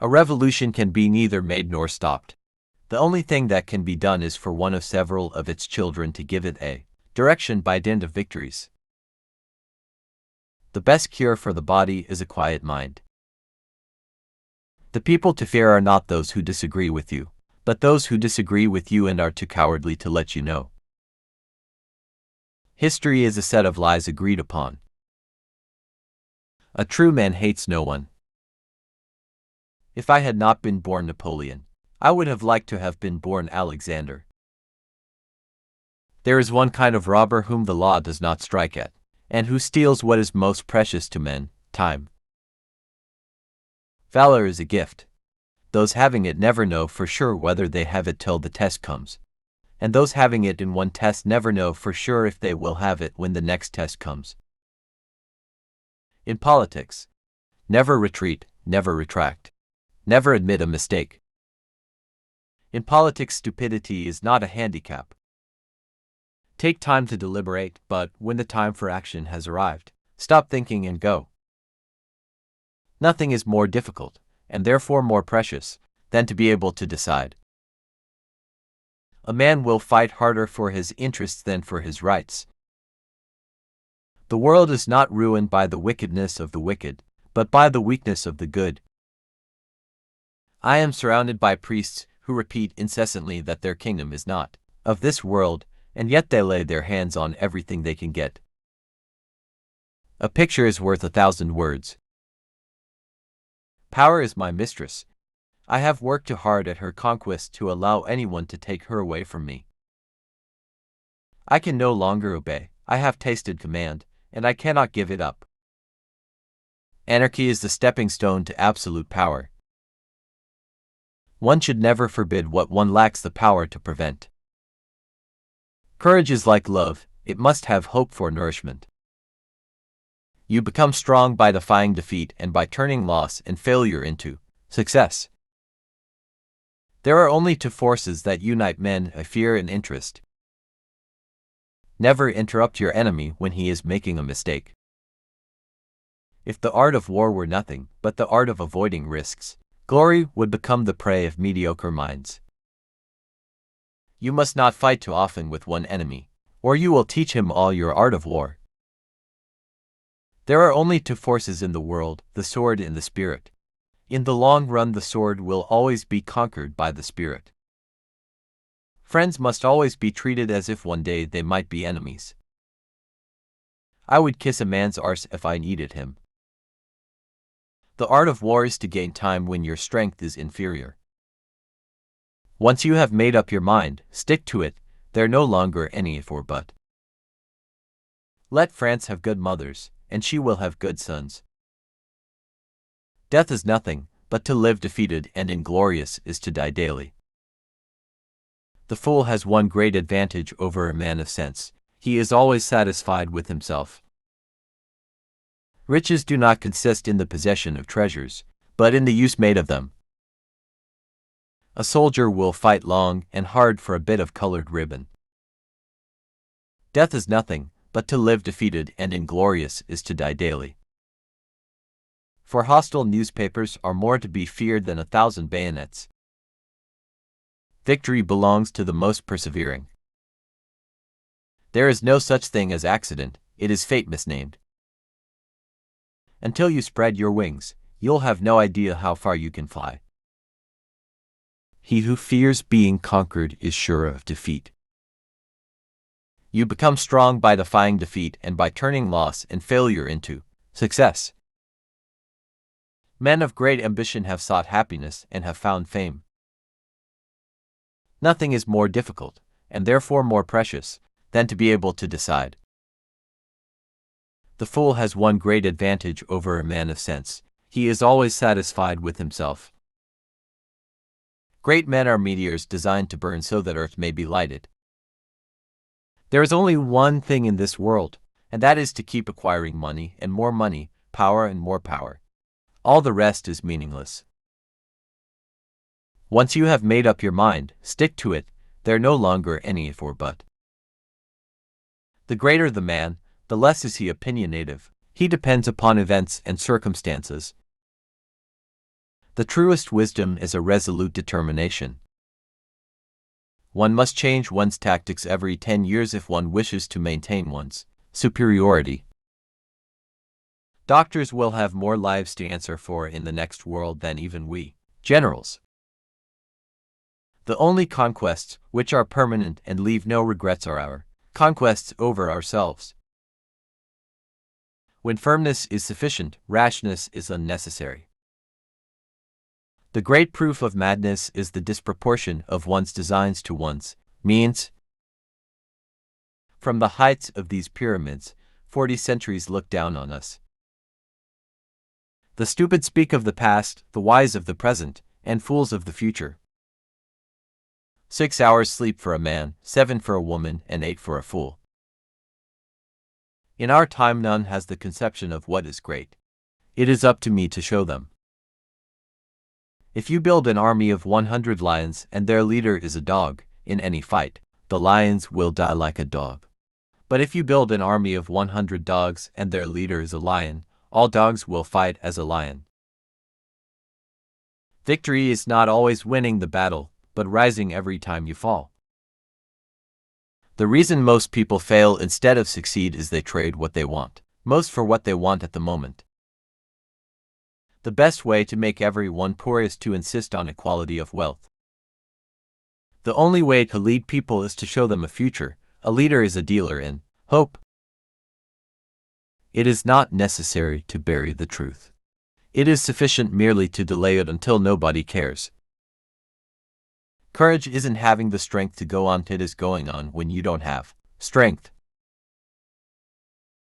A revolution can be neither made nor stopped. The only thing that can be done is for one of several of its children to give it a direction by dint of victories. The best cure for the body is a quiet mind. The people to fear are not those who disagree with you, but those who disagree with you and are too cowardly to let you know. History is a set of lies agreed upon. A true man hates no one. If I had not been born Napoleon, I would have liked to have been born Alexander. There is one kind of robber whom the law does not strike at, and who steals what is most precious to men, time. Valor is a gift. Those having it never know for sure whether they have it till the test comes, and those having it in one test never know for sure if they will have it when the next test comes. In politics, never retreat, never retract. Never admit a mistake. In politics, stupidity is not a handicap. Take time to deliberate, but when the time for action has arrived, stop thinking and go. Nothing is more difficult, and therefore more precious, than to be able to decide. A man will fight harder for his interests than for his rights. The world is not ruined by the wickedness of the wicked, but by the weakness of the good. I am surrounded by priests who repeat incessantly that their kingdom is not of this world, and yet they lay their hands on everything they can get. A picture is worth 1,000 words. Power is my mistress. I have worked too hard at her conquest to allow anyone to take her away from me. I can no longer obey. I have tasted command, and I cannot give it up. Anarchy is the stepping stone to absolute power. One should never forbid what one lacks the power to prevent. Courage is like love, it must have hope for nourishment. You become strong by defying defeat and by turning loss and failure into success. There are only two forces that unite men, fear and interest. Never interrupt your enemy when he is making a mistake. If the art of war were nothing but the art of avoiding risks, glory would become the prey of mediocre minds. You must not fight too often with one enemy, or you will teach him all your art of war. There are only two forces in the world, the sword and the spirit. In the long run, the sword will always be conquered by the spirit. Friends must always be treated as if one day they might be enemies. I would kiss a man's arse if I needed him. The art of war is to gain time when your strength is inferior. Once you have made up your mind, stick to it, there no longer any if or but. Let France have good mothers, and she will have good sons. Death is nothing, but to live defeated and inglorious is to die daily. The fool has one great advantage over a man of sense, he is always satisfied with himself. Riches do not consist in the possession of treasures, but in the use made of them. A soldier will fight long and hard for a bit of colored ribbon. Death is nothing, but to live defeated and inglorious is to die daily. For hostile newspapers are more to be feared than 1,000 bayonets. Victory belongs to the most persevering. There is no such thing as accident, it is fate misnamed. Until you spread your wings, you'll have no idea how far you can fly. He who fears being conquered is sure of defeat. You become strong by defying defeat and by turning loss and failure into success. Men of great ambition have sought happiness and have found fame. Nothing is more difficult, and therefore more precious, than to be able to decide. The fool has one great advantage over a man of sense, he is always satisfied with himself. Great men are meteors designed to burn so that earth may be lighted. There is only one thing in this world, and that is to keep acquiring money and more money, power and more power. All the rest is meaningless. Once you have made up your mind, stick to it, there no longer any if or but. The greater the man, the less is he opinionative, he depends upon events and circumstances. The truest wisdom is a resolute determination. One must change one's tactics every 10 years if one wishes to maintain one's superiority. Doctors will have more lives to answer for in the next world than even we, generals. The only conquests which are permanent and leave no regrets are our conquests over ourselves. When firmness is sufficient, rashness is unnecessary. The great proof of madness is the disproportion of one's designs to one's means. From the heights of these pyramids, 40 centuries look down on us. The stupid speak of the past, the wise of the present, and fools of the future. 6 hours sleep for a man, 7 for a woman, and 8 for a fool. In our time none has the conception of what is great. It is up to me to show them. If you build an army of 100 lions and their leader is a dog, in any fight, the lions will die like a dog. But if you build an army of 100 dogs and their leader is a lion, all dogs will fight as a lion. Victory is not always winning the battle, but rising every time you fall. The reason most people fail instead of succeed is they trade what they want most for what they want at the moment. The best way to make everyone poor is to insist on equality of wealth. The only way to lead people is to show them a future. A leader is a dealer in hope. It is not necessary to bury the truth. It is sufficient merely to delay it until nobody cares. Courage isn't having the strength to go on, it is going on when you don't have strength.